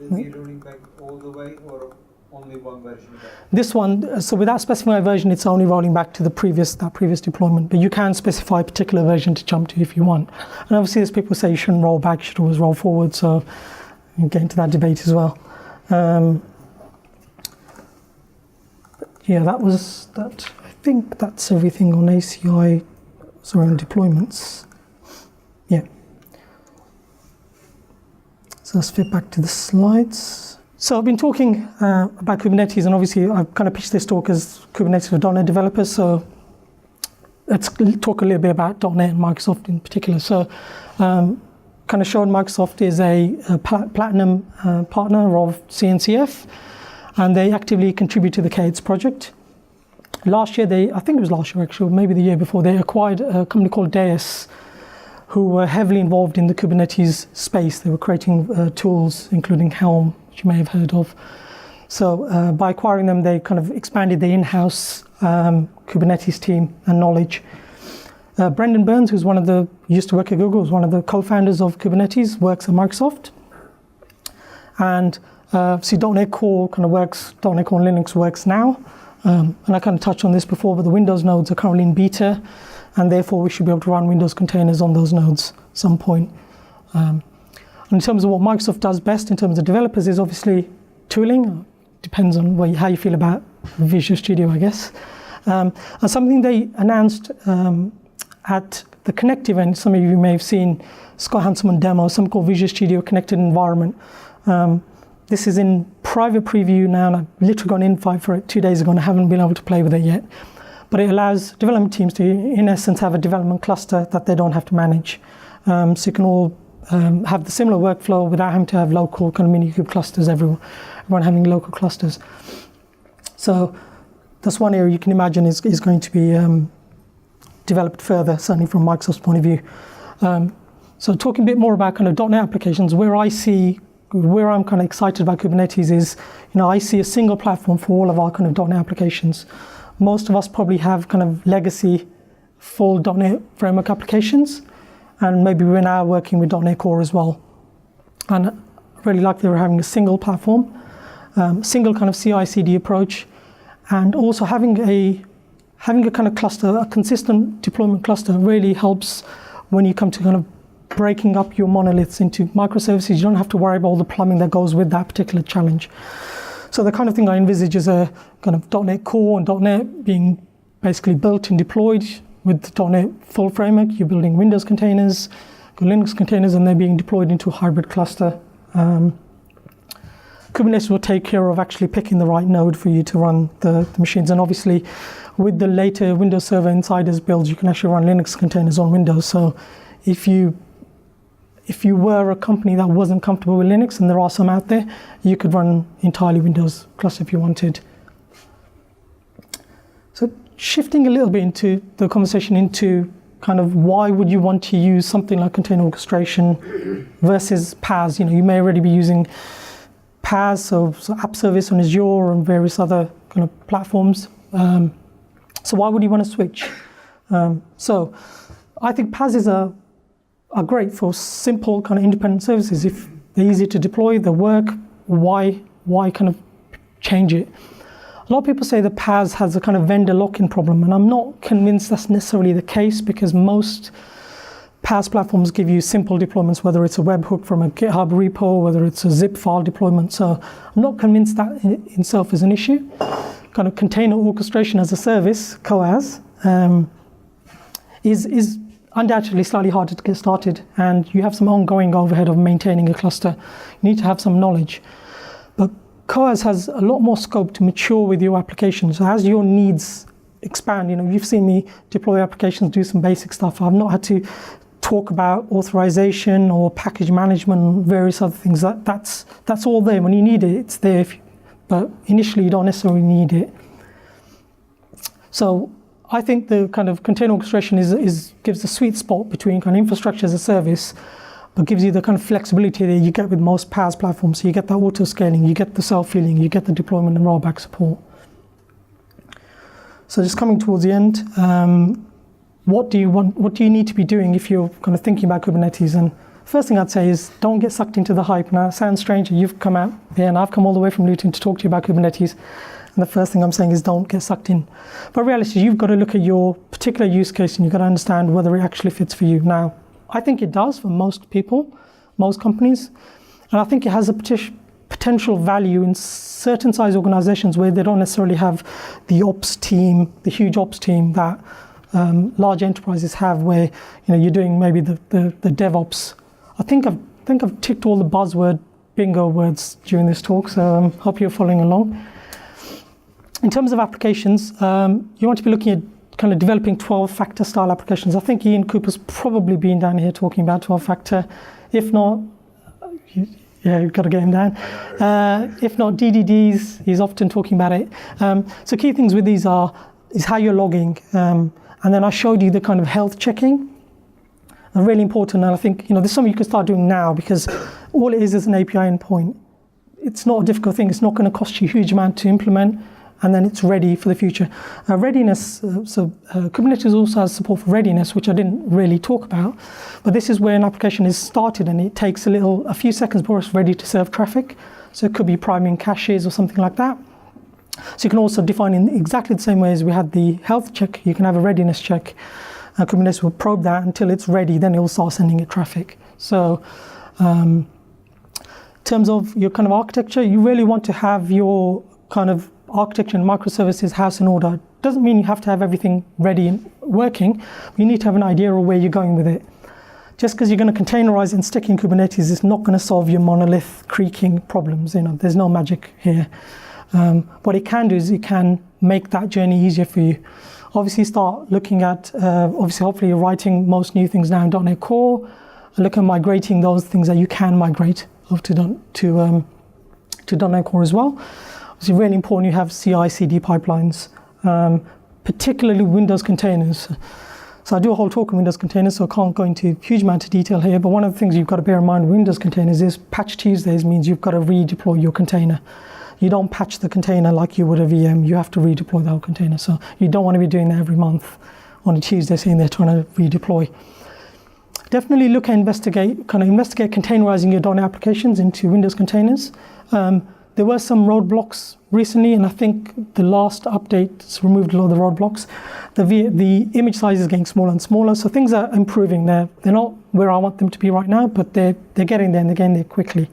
it be rolling back all the way or only one version back? This one, so without specifying a version, it's only rolling back to that previous deployment, but you can specify a particular version to jump to if you want. And obviously there's people who say you shouldn't roll back, you should always roll forward, so you get into that debate as well. But yeah, that. I think that's everything on ACI, sorry, on deployments. Yeah. So let's flip back to the slides. So I've been talking about Kubernetes, and obviously I've kind of pitched this talk as Kubernetes for .NET developers. So let's talk a little bit about .NET and Microsoft in particular. So kind of showed Microsoft is a platinum partner of CNCF, and they actively contribute to the KDE project. Last year, I think it was last year actually, maybe the year before, they acquired a company called Deis, who were heavily involved in the Kubernetes space. They were creating tools, including Helm, which you may have heard of. So by acquiring them, they kind of expanded the in-house Kubernetes team and knowledge. Brendan Burns, who's used to work at Google, was one of the co-founders of Kubernetes, works at Microsoft. And see, .NET Core kind of works, .NET Core and Linux works now. And I kind of touched on this before, but the Windows nodes are currently in beta, and therefore we should be able to run Windows containers on those nodes at some point. In terms of what Microsoft does best in terms of developers is obviously tooling. Depends on how you feel about Visual Studio, I guess. And something they announced at the Connect event, some of you may have seen Scott Hanselman demo, something called Visual Studio Connected Environment. This is in private preview now, and I've literally got an invite for it 2 days ago, and I haven't been able to play with it yet. But it allows development teams to, in essence, have a development cluster that they don't have to manage. So you can all have the similar workflow without having to have local kind of MiniCube clusters, everyone having local clusters. So that's one area you can imagine is going to be developed further, certainly from Microsoft's point of view. So talking a bit more about kind of .NET applications, where I'm kind of excited about Kubernetes is, I see a single platform for all of our kind of .NET applications. Most of us probably have kind of legacy full .NET framework applications, and maybe we're now working with .NET Core as well. And I really like that we're having a single platform, single kind of CI/CD approach, and also having a kind of cluster, a consistent deployment cluster really helps when you come to kind of breaking up your monoliths into microservices. You don't have to worry about all the plumbing that goes with that particular challenge. So the kind of thing I envisage is a kind of .NET Core and .NET being basically built and deployed with the .NET full framework. You're building Windows containers, Linux containers, and they're being deployed into a hybrid cluster. Kubernetes will take care of actually picking the right node for you to run the machines. And obviously, with the later Windows Server Insiders builds, you can actually run Linux containers on Windows. So if you were a company that wasn't comfortable with Linux, and there are some out there, you could run entirely Windows cluster if you wanted. So shifting a little bit into the conversation into kind of why would you want to use something like container orchestration versus PaaS? You may already be using PaaS, so app service on Azure and various other kind of platforms. So why would you want to switch? So I think PaaS are great for simple kind of independent services. If they're easy to deploy, they work, why kind of change it? A lot of people say that PaaS has a kind of vendor lock-in problem, and I'm not convinced that's necessarily the case, because most PaaS platforms give you simple deployments, whether it's a webhook from a GitHub repo, whether it's a zip file deployment. So I'm not convinced that in itself is an issue. Kind of container orchestration as a service, COAS, is undoubtedly slightly harder to get started, and you have some ongoing overhead of maintaining a cluster. You need to have some knowledge. But COAS has a lot more scope to mature with your application. So as your needs expand, you've seen me deploy applications, do some basic stuff. I've not had to talk about authorization or package management and various other things. That's all there. When you need it, it's there. But initially, you don't necessarily need it. So I think the kind of container orchestration gives the sweet spot between kind of infrastructure as a service, but gives you the kind of flexibility that you get with most PaaS platforms. So you get the auto scaling, you get the self-healing, you get the deployment and rollback support. So just coming towards the end, what do you need to be doing if you're kind of thinking about Kubernetes? And first thing I'd say is don't get sucked into the hype. Now, it sounds strange, you've come out here and I've come all the way from Luton to talk to you about Kubernetes. And the first thing I'm saying is don't get sucked in. But reality, you've got to look at your particular use case and you've got to understand whether it actually fits for you. Now, I think it does for most people, most companies. And I think it has a potential value in certain size organizations where they don't necessarily have the ops team, the huge ops team that large enterprises have, where you're doing maybe the DevOps. I think I've ticked all the buzzword bingo words during this talk, so hope you're following along. In terms of applications, you want to be looking at kind of developing 12-factor style applications. I think Ian Cooper's probably been down here talking about 12-factor. If not, you've got to get him down. If not, DDDs, he's often talking about it. So key things with these is how you're logging. And then I showed you the kind of health checking. Really important, and I think this is something you can start doing now, because all it is an API endpoint. It's not a difficult thing. It's not going to cost you a huge amount to implement, and then it's ready for the future. Readiness, Kubernetes also has support for readiness, which I didn't really talk about, but this is where an application is started and it takes a few seconds before it's ready to serve traffic. So it could be priming caches or something like that. So you can also define in exactly the same way as we had the health check, you can have a readiness check. Kubernetes will probe that until it's ready, then it will start sending it traffic. So in terms of your kind of architecture, you really want to have your kind of architecture and microservices house in order. Doesn't mean you have to have everything ready and working, but you need to have an idea of where you're going with it. Just because you're going to containerize and stick in Kubernetes is not going to solve your monolith creaking problems. There's no magic here. What it can do is it can make that journey easier for you. Obviously start looking at, hopefully you're writing most new things now in .NET Core, and look at migrating those things that you can migrate over to .NET Core as well. It's really important you have CI/CD pipelines, particularly Windows containers. So I do a whole talk on Windows containers, so I can't go into a huge amount of detail here, but one of the things you've got to bear in mind with Windows containers is Patch Tuesdays means you've got to redeploy your container. You don't patch the container like you would a VM, you have to redeploy the whole container. So you don't want to be doing that every month on a Tuesday, saying they're trying to redeploy. Definitely look at investigate containerizing your .NET applications into Windows containers. There were some roadblocks recently, and I think the last updates removed a lot of the roadblocks. The image size is getting smaller and smaller, so things are improving. They're not where I want them to be right now, but they're getting there, and they're getting there quickly.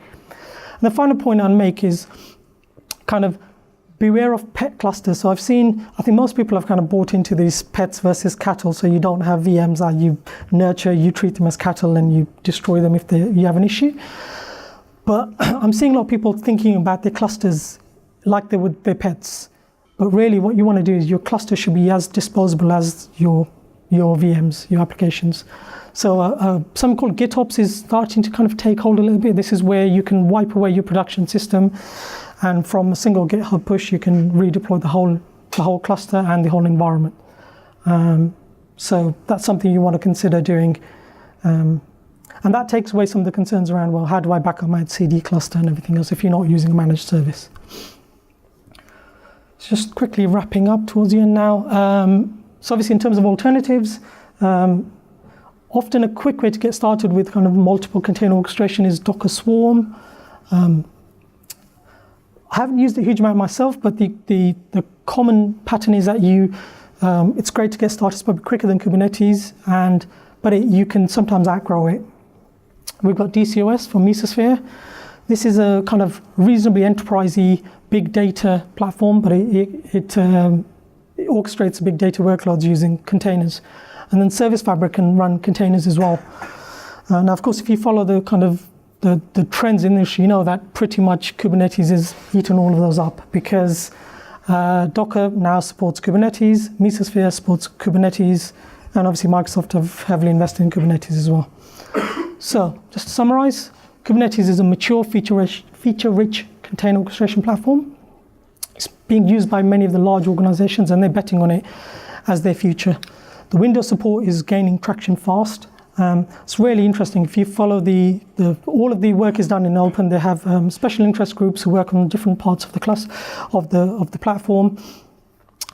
And the final point I'll make is kind of beware of pet clusters. So I think most people have kind of bought into these pets versus cattle, so you don't have VMs that you nurture, you treat them as cattle, and you destroy them if you have an issue. But I'm seeing a lot of people thinking about their clusters like they would their pets. But really what you want to do is your cluster should be as disposable as your VMs, your applications. So something called GitOps is starting to kind of take hold a little bit. This is where you can wipe away your production system, and from a single GitHub push, you can redeploy the whole cluster and the whole environment. So that's something you want to consider doing. And that takes away some of the concerns around, well, how do I back up my CD cluster and everything else if you're not using a managed service? Just quickly wrapping up towards the end now. So obviously in terms of alternatives, often a quick way to get started with kind of multiple container orchestration is Docker Swarm. I haven't used it a huge amount myself, but the common pattern is that it's great to get started. It's probably quicker than Kubernetes, but you can sometimes outgrow it. We've got DCOS from Mesosphere. This is a kind of reasonably enterprisey big data platform, but it orchestrates big data workloads using containers. And then Service Fabric can run containers as well. Now, of course, if you follow the kind of the trends in this, you know that pretty much Kubernetes is eating all of those up, because Docker now supports Kubernetes, Mesosphere supports Kubernetes, and obviously Microsoft have heavily invested in Kubernetes as well. So, just to summarize, Kubernetes is a mature, feature-rich container orchestration platform. It's being used by many of the large organizations, and they're betting on it as their future. The Windows support is gaining traction fast. It's really interesting. If you follow all of the work is done in open. They have special interest groups who work on different parts of the class of the platform.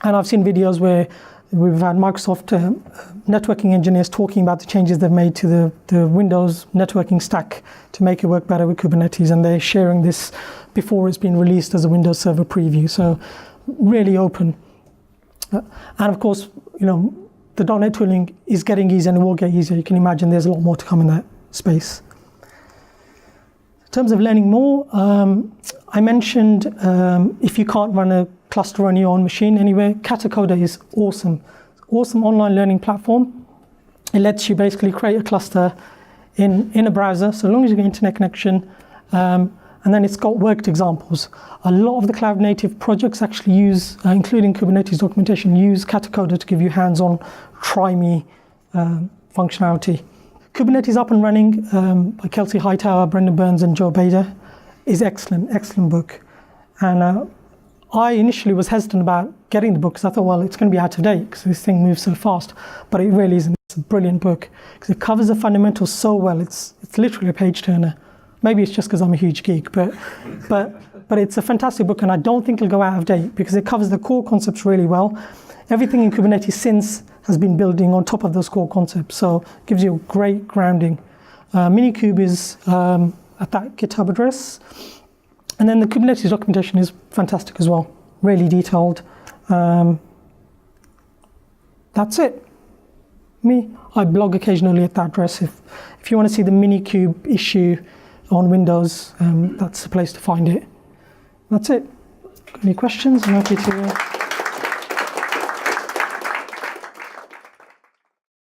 And I've seen videos where we've had Microsoft networking engineers talking about the changes they've made to the Windows networking stack to make it work better with Kubernetes, and they're sharing this before it's been released as a Windows Server preview. So really open. And of course, the .NET tooling is getting easier and it will get easier. You can imagine there's a lot more to come in that space. In terms of learning more, I mentioned if you can't run a cluster on your own machine anywhere, Katacoda is awesome. Awesome online learning platform. It lets you basically create a cluster in a browser, so long as you get internet connection, and then it's got worked examples. A lot of the cloud native projects actually use, including Kubernetes documentation, use Katacoda to give you hands-on, try me functionality. Kubernetes Up and Running by Kelsey Hightower, Brendan Burns, and Joe Bader is excellent book. And I initially was hesitant about getting the book because I thought, well, it's going to be out of date because this thing moves so fast. But it really isn't. It's a brilliant book because it covers the fundamentals so well. It's literally a page turner. Maybe it's just because I'm a huge geek, but it's a fantastic book, and I don't think it'll go out of date because it covers the core concepts really well. Everything in Kubernetes since has been building on top of those core concepts, so it gives you a great grounding. MiniCube is at that GitHub address. And then the Kubernetes documentation is fantastic as well, really detailed. That's it. I blog occasionally at that address. If you want to see the MiniCube issue on Windows, that's the place to find it. That's it. Got any questions? I'm happy to